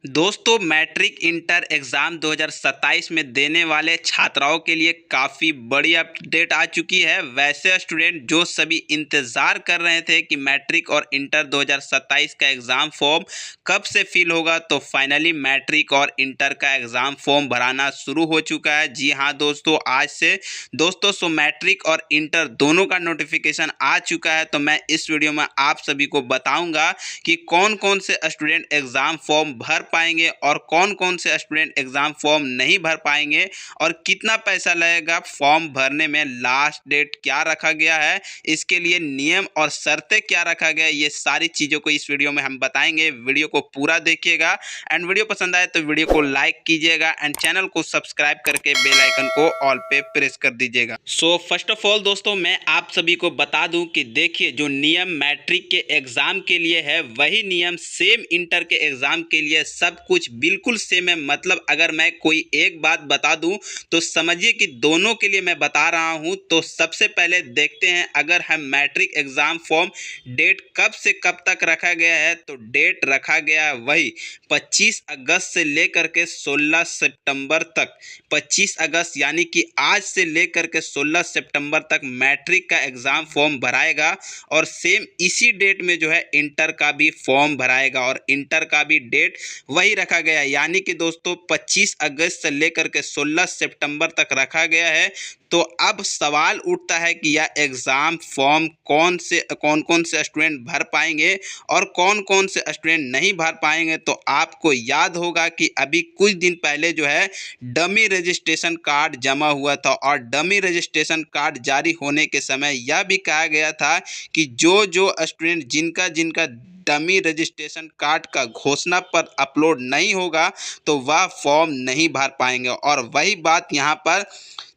दोस्तों matric inter exam 2027 में देने वाले छात्राओं के लिए काफ़ी बड़ी अपडेट आ चुकी है। वैसे स्टूडेंट जो सभी इंतज़ार कर रहे थे कि मैट्रिक और इंटर 2027 का एग्ज़ाम फॉर्म कब से फिल होगा, तो फाइनली मैट्रिक और इंटर का एग्ज़ाम फॉर्म भराना शुरू हो चुका है। जी हाँ दोस्तों, आज से दोस्तों सो मैट्रिक और इंटर दोनों का नोटिफिकेशन आ चुका है। तो मैं इस वीडियो में आप सभी को बताऊँगा कि कौन कौन से स्टूडेंट एग्ज़ाम फॉर्म भर पाएंगे और कौन कौन से स्टूडेंट एग्ज़ाम फॉर्म नहीं भर पाएंगे और कितना पैसा लगेगा फॉर्म भरने में, लास्ट डेट क्या रखा गया है, इसके लिए नियम और शर्तें क्या रखा गया है, ये सारी चीज़ों को इस वीडियो में हम बताएंगे। वीडियो को पूरा देखिएगा एंड वीडियो पसंद आए तो वीडियो को लाइक कीजिएगा एंड चैनल को सब्सक्राइब करके बेल आइकन को ऑल पे प्रेस कर दीजिएगा। सो फर्स्ट ऑफ ऑल दोस्तों मैं आप सभी को बता दूं कि देखिए, जो नियम मैट्रिक के एग्ज़ाम के लिए है वही नियम सेम इंटर के एग्ज़ाम के लिए सब कुछ बिल्कुल सेम है। मतलब अगर मैं कोई एक बात बता दूं तो समझिए कि दोनों के लिए मैं बता रहा हूं। तो सबसे पहले देखते हैं, अगर हम मैट्रिक एग्ज़ाम फॉर्म डेट कब से कब तक रखा गया है, तो डेट रखा गया है वही 25 अगस्त से लेकर के 16 सितंबर तक। 25 अगस्त यानी कि आज से लेकर के 16 सितंबर तक मैट्रिक का एग्ज़ाम फॉर्म भराएगा और सेम इसी डेट में जो है इंटर का भी फॉर्म भराएगा और इंटर का भी डेट वही रखा गया है, यानी कि दोस्तों 25 अगस्त से लेकर के 16 सितंबर तक रखा गया है। तो अब सवाल उठता है कि यह एग्ज़ाम फॉर्म कौन कौन से स्टूडेंट भर पाएंगे और कौन कौन से स्टूडेंट नहीं भर पाएंगे। तो आपको याद होगा कि अभी कुछ दिन पहले जो है डमी रजिस्ट्रेशन कार्ड जमा हुआ था और डमी रजिस्ट्रेशन कार्ड जारी होने के समय यह भी कहा गया था कि जो स्टूडेंट जिनका जिनका डमी रजिस्ट्रेशन कार्ड का घोषणा पत्र अपलोड नहीं होगा तो वह फॉर्म नहीं भर पाएंगे। और वही बात यहाँ पर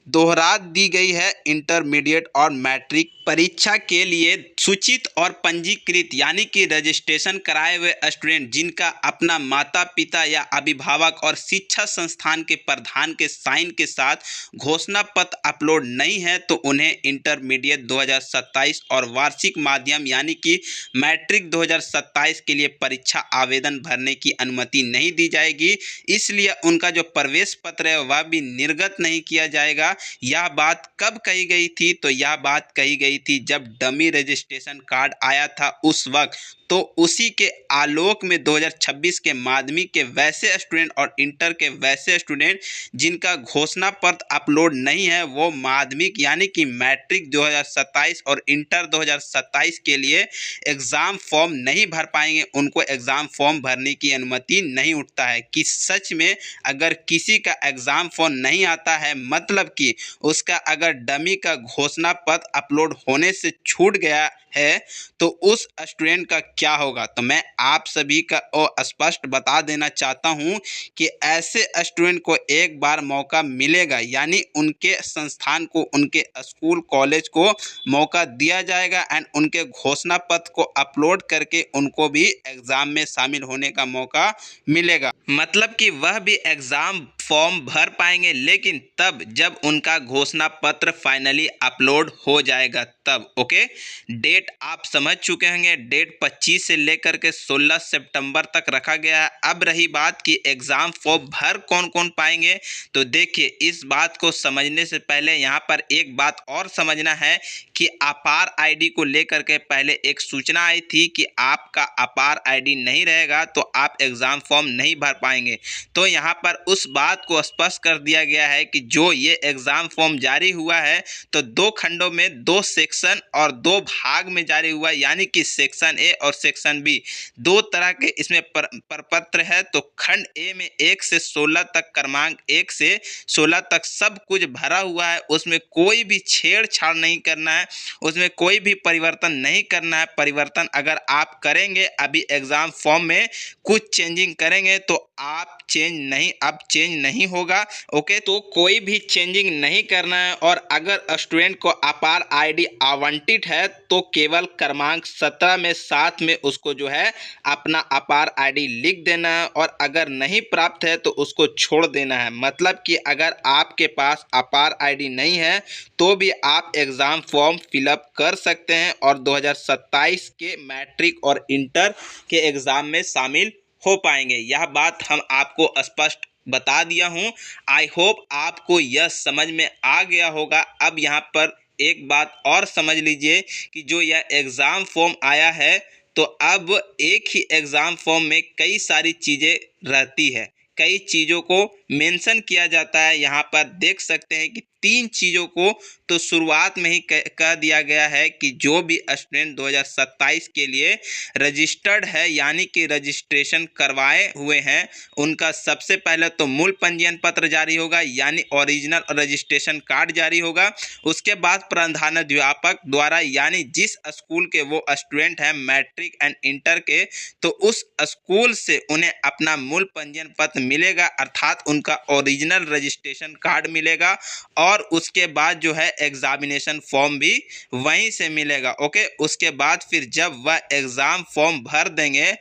दोहरा दी गई है। इंटरमीडिएट और मैट्रिक परीक्षा के लिए सूचित और पंजीकृत यानी कि रजिस्ट्रेशन कराए हुए स्टूडेंट जिनका अपना माता पिता या अभिभावक और शिक्षा संस्थान के प्रधान के साइन के साथ घोषणा पत्र अपलोड नहीं है, तो उन्हें इंटरमीडिएट 2027 और वार्षिक माध्यम यानी कि मैट्रिक 2027 के लिए परीक्षा आवेदन भरने की अनुमति नहीं दी जाएगी। इसलिए उनका जो प्रवेश पत्र है वह भी निर्गत नहीं किया जाएगा। यह बात कब कही गई थी, तो यह बात कही गई थी जब डमी रजिस्ट्रेशन कार्ड आया था उस वक्त। तो उसी के आलोक में 2026 के माध्यमिक के वैसे स्टूडेंट और इंटर के वैसे स्टूडेंट जिनका घोषणा पत्र अपलोड नहीं है वो माध्यमिक यानी कि मैट्रिक 2027 और इंटर 2027 के लिए एग्ज़ाम फॉर्म नहीं भर पाएंगे। उनको एग्ज़ाम फॉर्म भरने की अनुमति नहीं उठता है। कि सच में अगर किसी का एग्ज़ाम फॉर्म नहीं आता है, मतलब कि उसका अगर डमी का घोषणा पत्र अपलोड होने से छूट गया है, तो उस स्टूडेंट का क्या होगा। तो मैं आप सभी का स्पष्ट बता देना चाहता हूं कि ऐसे स्टूडेंट को एक बार मौका मिलेगा, यानी उनके संस्थान को, उनके स्कूल कॉलेज को मौका दिया जाएगा एंड उनके घोषणा पत्र को अपलोड करके उनको भी एग्ज़ाम में शामिल होने का मौका मिलेगा। मतलब कि वह भी एग्ज़ाम फॉर्म भर पाएंगे, लेकिन तब जब उनका घोषणा पत्र फाइनली अपलोड हो जाएगा तब। ओके, डेट आप समझ चुके होंगे। डेट 25 से लेकर के 16 सितंबर तक रखा गया है। अब रही बात कि एग्ज़ाम फॉर्म भर कौन कौन पाएंगे, तो देखिए इस बात को समझने से पहले यहाँ पर एक बात और समझना है कि अपार आईडी को लेकर के पहले एक सूचना आई थी कि आपका अपार आईडी नहीं रहेगा तो आप एग्ज़ाम फॉर्म नहीं भर पाएंगे। तो यहाँ पर उस बात को स्पष्ट कर दिया गया है कि जो ये एग्ज़ाम फॉर्म जारी हुआ है तो 2 खंडों में 2 सेक्शन और 2 भाग में जारी हुआ है, यानी कि सेक्शन ए और सेक्शन बी, 2 तरह के इसमें प्रपत्र है। तो खंड ए में 1 से 16 तक, क्रमांक 1 से 16 तक सब कुछ भरा हुआ है। उसमें कोई भी छेड़छाड़ नहीं करना है, उसमें कोई भी परिवर्तन नहीं करना है। परिवर्तन अगर आप करेंगे, अभी एग्ज़ाम फॉर्म में कुछ चेंजिंग करेंगे तो आप चेंज नहीं होगा। ओके, तो कोई भी चेंजिंग नहीं करना है। और अगर स्टूडेंट को अपार आईडी आवंटित है तो केवल क्रमांक 17 में साथ में उसको जो है अपना अपार आईडी लिख देना है, और अगर नहीं प्राप्त है तो उसको छोड़ देना है। मतलब कि अगर आपके पास अपार आईडी नहीं है तो भी आप एग्ज़ाम फॉर्म फिलअप कर सकते हैं और 2027 के मैट्रिक और इंटर के एग्ज़ाम में शामिल हो पाएंगे। यह बात हम आपको स्पष्ट बता दिया हूँ। आई होप आपको यह समझ में आ गया होगा। अब यहाँ पर एक बात और समझ लीजिए कि जो यह एग्ज़ाम फॉर्म आया है, तो अब एक ही एग्ज़ाम फॉर्म में कई सारी चीज़ें रहती है, कई चीज़ों को मेंशन किया जाता है। यहाँ पर देख सकते हैं कि 3 चीज़ों को तो शुरुआत में ही कह दिया गया है कि जो भी स्टूडेंट 2027 के लिए रजिस्टर्ड है, यानी कि रजिस्ट्रेशन करवाए हुए हैं, उनका सबसे पहले तो मूल पंजीयन पत्र जारी होगा, यानी ओरिजिनल रजिस्ट्रेशन कार्ड जारी होगा। उसके बाद प्रधानाध्यापक द्वारा, यानी जिस स्कूल के वो स्टूडेंट हैं मैट्रिक एंड इंटर के, तो उस स्कूल से उन्हें अपना मूल पंजीयन पत्र मिलेगा, अर्थात उनका ओरिजिनल रजिस्ट्रेशन कार्ड मिलेगा। और उसके बाद जो है एग्जामिनेशन फॉर्म भी वहीं से मिलेगा। ओके, उसके बाद फिर जब वह एग्ज़ाम फॉर्म भर देंगे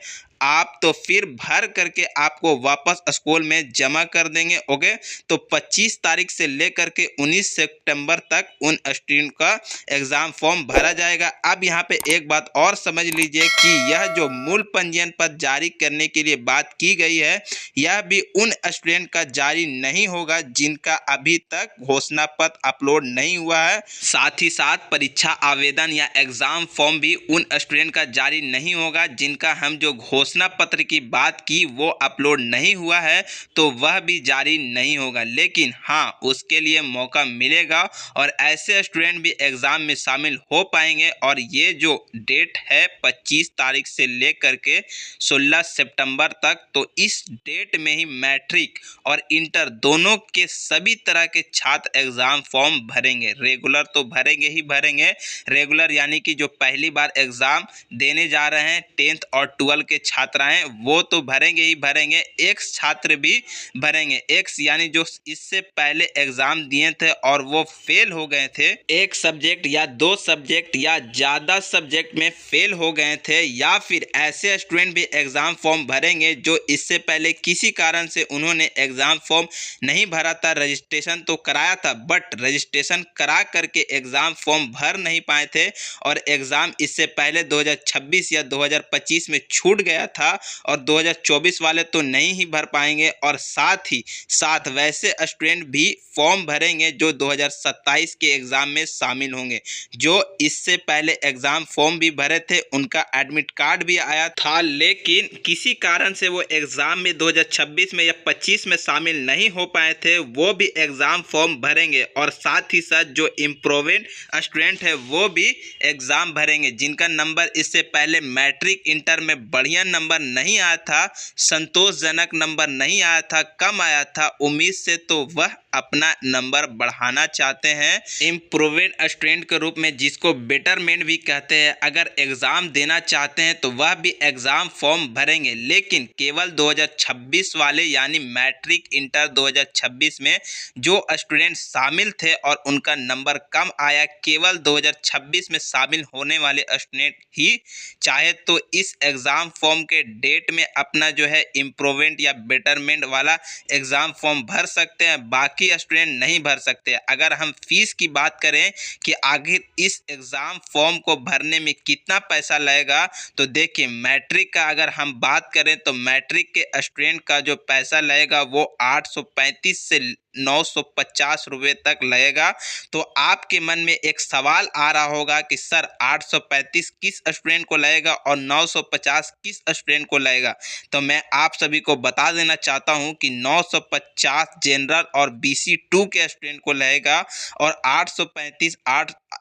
आप, तो फिर भर करके आपको वापस स्कूल में जमा कर देंगे। ओके, तो 25 तारीख से लेकर के 19 सितंबर तक उन स्टूडेंट का एग्ज़ाम फॉर्म भरा जाएगा। अब यहाँ पे एक बात और समझ लीजिए कि यह जो मूल पंजीयन पत्र जारी करने के लिए बात की गई है, यह भी उन स्टूडेंट का जारी नहीं होगा जिनका अभी तक घोषणा पत्र अपलोड नहीं हुआ है। साथ ही साथ परीक्षा आवेदन या एग्ज़ाम फॉर्म भी उन स्टूडेंट का जारी नहीं होगा जिनका हम जो घोषणा पत्र की बात की वो अपलोड नहीं हुआ है, तो वह भी जारी नहीं होगा। लेकिन हाँ, उसके लिए मौका मिलेगा और ऐसे स्टूडेंट भी एग्ज़ाम में शामिल हो पाएंगे। और ये जो डेट है 25 तारीख से लेकर के 16 सितंबर तक, तो इस डेट में ही मैट्रिक और इंटर दोनों के सभी तरह के छात्र एग्ज़ाम फॉर्म भरेंगे। रेगुलर तो भरेंगे ही भरेंगे। रेगुलर यानी कि जो पहली बार एग्ज़ाम देने जा रहे हैं 10th और 12 के छात्र हैं, वो तो भरेंगे ही भरेंगे। एक्स छात्र भी भरेंगे। एक्स यानी जो इससे पहले एग्ज़ाम दिए थे और वो फेल हो गए थे, एक सब्जेक्ट या 2 सब्जेक्ट या ज़्यादा सब्जेक्ट में फेल हो गए थे, या फिर ऐसे स्टूडेंट भी एग्ज़ाम फॉर्म भरेंगे जो इससे पहले किसी कारण से उन्होंने एग्ज़ाम फॉर्म नहीं भरा था, रजिस्ट्रेशन तो कराया था बट रजिस्ट्रेशन करा करके एग्ज़ाम फॉर्म भर नहीं पाए थे, और एग्ज़ाम इससे पहले 2026 या 2025 में छूट गया था, और 2024 वाले तो नहीं ही भर पाएंगे। और साथ ही साथ वैसे स्टूडेंट भी फॉर्म भरेंगे जो 2027 के एग्ज़ाम में शामिल होंगे। जो इससे पहले एग्ज़ाम फॉर्म भी भरे थे, उनका एडमिट कार्ड भी आया था, लेकिन किसी कारण से वो एग्ज़ाम में 2026 में या 25 में शामिल नहीं हो पाए थे, वो भी एग्ज़ाम फॉर्म भरेंगे। और साथ ही साथ जो इम्प्रूवेंट स्टूडेंट है वो भी एग्ज़ाम भरेंगे, जिनका नंबर इससे पहले मैट्रिक इंटर में बढ़िया नंबर नहीं आया था, संतोषजनक नंबर नहीं आया था, कम आया था उम्मीद से, तो वह अपना नंबर बढ़ाना चाहते हैं। इम्प्रूवेंट स्टूडेंट के रूप में, जिसको बेटरमेंट भी कहते हैं, अगर एग्ज़ाम देना चाहते हैं तो वह भी एग्ज़ाम फॉर्म भरेंगे, लेकिन केवल 2026 वाले यानी मैट्रिक इंटर 2026 में जो स्टूडेंट शामिल थे और उनका नंबर कम आया, केवल 2026 में शामिल होने वाले स्टूडेंट ही चाहे तो इस एग्ज़ाम फॉर्म के डेट में अपना जो है इम्प्रूवेंट या बेटरमेंट वाला एग्ज़ाम फॉर्म भर सकते हैं, बाकी स्टूडेंट नहीं भर सकते। अगर हम फीस की बात करें कि आखिर इस एग्ज़ाम फॉर्म को भरने में कितना पैसा लगेगा, तो देखिए मैट्रिक का अगर हम बात करें तो मैट्रिक के स्टूडेंट का जो पैसा लगेगा वो 835 से 950 रुपये तक लगेगा। तो आपके मन में एक सवाल आ रहा होगा कि सर 835 किस स्टूडेंट को लगेगा और 950 किस स्टूडेंट को लगेगा। तो मैं आप सभी को बता देना चाहता हूं कि 950 जनरल और BC 2 के स्टूडेंट को लगेगा, और 835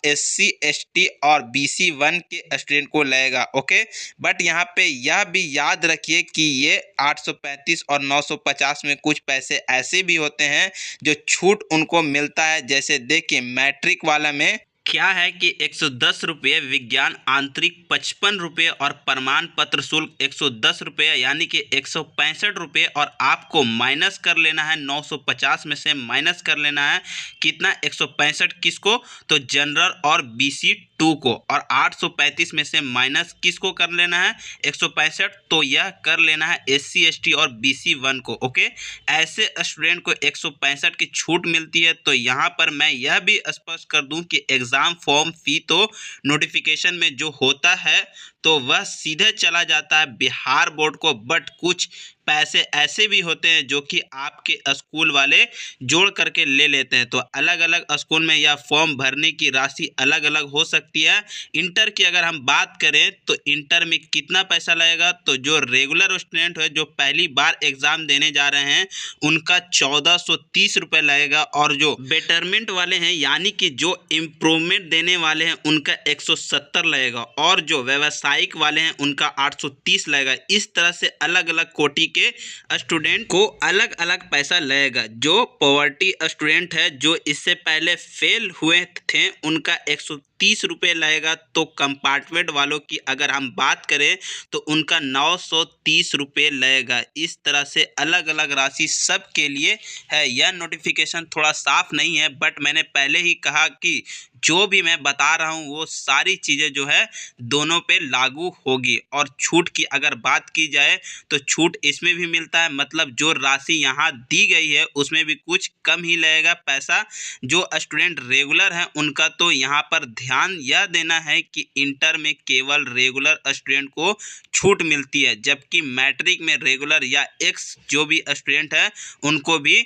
SC ST और BC 1 के स्टूडेंट को लगेगा। ओके, बट यहाँ पे यह भी याद रखिए कि ये 835 और 950 में कुछ पैसे ऐसे भी होते हैं जो छूट उनको मिलता है। जैसे देखिए मैट्रिक वाला में क्या है कि 110 रुपये, विज्ञान आंतरिक 55 रुपये और प्रमाण पत्र शुल्क 110 रुपये, यानी कि 165 रुपये। और आपको माइनस कर लेना है 950 में से माइनस कर लेना है कितना, 165 किसको, तो जनरल और BC 2 को, और 835 में से माइनस किसको कर लेना है, 165, तो यह कर लेना है SC ST और BC 1 को। ओके, ऐसे स्टूडेंट को 165 की छूट मिलती है। तो यहाँ पर मैं यह भी स्पष्ट कर दूं कि एग्ज़ाम फॉर्म फी तो नोटिफिकेशन में जो होता है तो वह सीधे चला जाता है बिहार बोर्ड को। बट कुछ पैसे ऐसे भी होते हैं जो कि आपके स्कूल वाले जोड़ करके ले लेते हैं। तो अलग अलग स्कूल में यह फॉर्म भरने की राशि अलग अलग हो सकती है। इंटर की अगर हम बात करें तो इंटर में कितना पैसा लगेगा, तो जो रेगुलर स्टूडेंट है जो पहली बार एग्ज़ाम देने जा रहे हैं उनका 1430 रुपये लगेगा, और जो बेटरमेंट वाले हैं यानी कि जो इम्प्रूवमेंट देने वाले हैं उनका 170 लगेगा, और जो व्यावसायिक वाले हैं उनका 830 लगेगा। इस तरह से अलग अलग कोटि के स्टूडेंट को अलग अलग पैसा लगेगा। जो पॉवर्टी स्टूडेंट है जो इससे पहले फेल हुए थे उनका 130 रुपये लगेगा। तो कंपार्टमेंट वालों की अगर हम बात करें तो उनका 930 रुपये लगेगा। इस तरह से अलग अलग राशि सब के लिए है। यह नोटिफिकेशन थोड़ा साफ नहीं है, बट मैंने पहले ही कहा कि जो भी मैं बता रहा हूँ वो सारी चीज़ें जो है दोनों पे लागू होगी। और छूट की अगर बात की जाए तो छूट इसमें भी मिलता है, मतलब जो राशि यहाँ दी गई है उसमें भी कुछ कम ही लगेगा पैसा। जो स्टूडेंट रेगुलर हैं उनका तो यहाँ पर ध्यान यह देना है कि इंटर में केवल रेगुलर स्टूडेंट को छूट मिलती है, जबकि मैट्रिक में रेगुलर या एक्स जो भी स्टूडेंट है उनको भी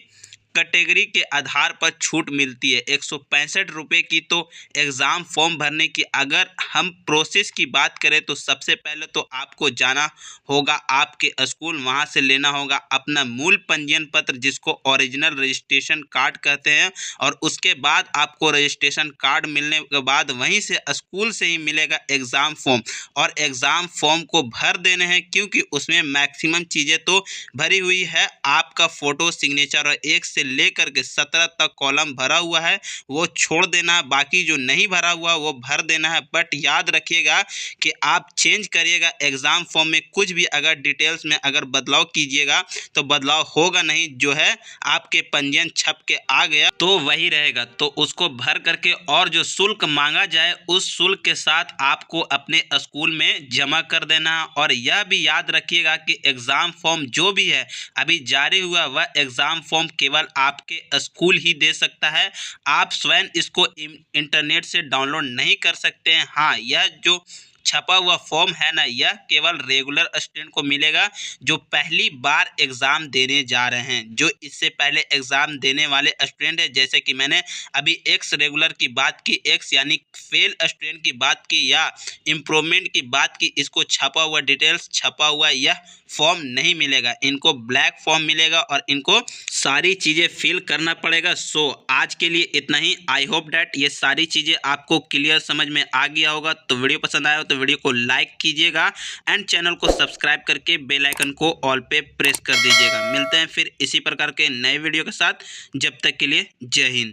कैटेगरी के आधार पर छूट मिलती है 165 रुपये की। तो एग्ज़ाम फॉर्म भरने की अगर हम प्रोसेस की बात करें तो सबसे पहले तो आपको जाना होगा आपके स्कूल, वहां से लेना होगा अपना मूल पंजीयन पत्र जिसको ओरिजिनल रजिस्ट्रेशन कार्ड कहते हैं, और उसके बाद आपको रजिस्ट्रेशन कार्ड मिलने के बाद वहीं से स्कूल से ही मिलेगा एग्ज़ाम फॉर्म, और एग्ज़ाम फॉर्म को भर देने हैं क्योंकि उसमें मैक्सिमम चीज़ें तो भरी हुई है। आपका फ़ोटो, सिग्नेचर और 1 से लेकर के 17 तक कॉलम भरा हुआ है वो छोड़ देना है, बाकी जो नहीं भरा हुआ वो भर देना है। बट याद रखिएगा कि आप चेंज करिएगा एग्ज़ाम फॉर्म में कुछ भी अगर डिटेल्स में अगर बदलाव कीजिएगा तो बदलाव होगा नहीं, जो है आपके पंजीयन छप के आ गया तो वही रहेगा। तो उसको भर करके और जो शुल्क मांगा जाए उस शुल्क के साथ आपको अपने स्कूल में जमा कर देना है। और यह भी याद रखिएगा कि एग्ज़ाम फॉर्म जो भी है अभी जारी हुआ वह एग्ज़ाम फॉर्म केवल आपके स्कूल ही दे सकता है। आप स्वयं इसको इंटरनेट से डाउनलोड नहीं कर सकते हैं। हाँ, यह जो छपा हुआ फॉर्म है ना, यह केवल रेगुलर स्टूडेंट को मिलेगा जो पहली बार एग्ज़ाम देने जा रहे हैं। जो इससे पहले एग्ज़ाम देने वाले स्टूडेंट हैं, जैसे कि मैंने अभी एक्स रेगुलर की बात की, एक्स यानी फेल स्टूडेंट की बात की या इम्प्रूवमेंट की बात की, इसको छपा हुआ डिटेल्स छपा हुआ यह फॉर्म नहीं मिलेगा। इनको ब्लैक फॉर्म मिलेगा और इनको सारी चीज़ें फिल करना पड़ेगा। सो आज के लिए इतना ही। आई होप डैट ये सारी चीज़ें आपको क्लियर समझ में आ गया होगा। तो वीडियो पसंद आया हो तो वीडियो को लाइक कीजिएगा एंड चैनल को सब्सक्राइब करके बेल आइकन को ऑल पे प्रेस कर दीजिएगा। मिलते हैं फिर इसी प्रकार के नए वीडियो के साथ, जब तक के लिए जय हिंद।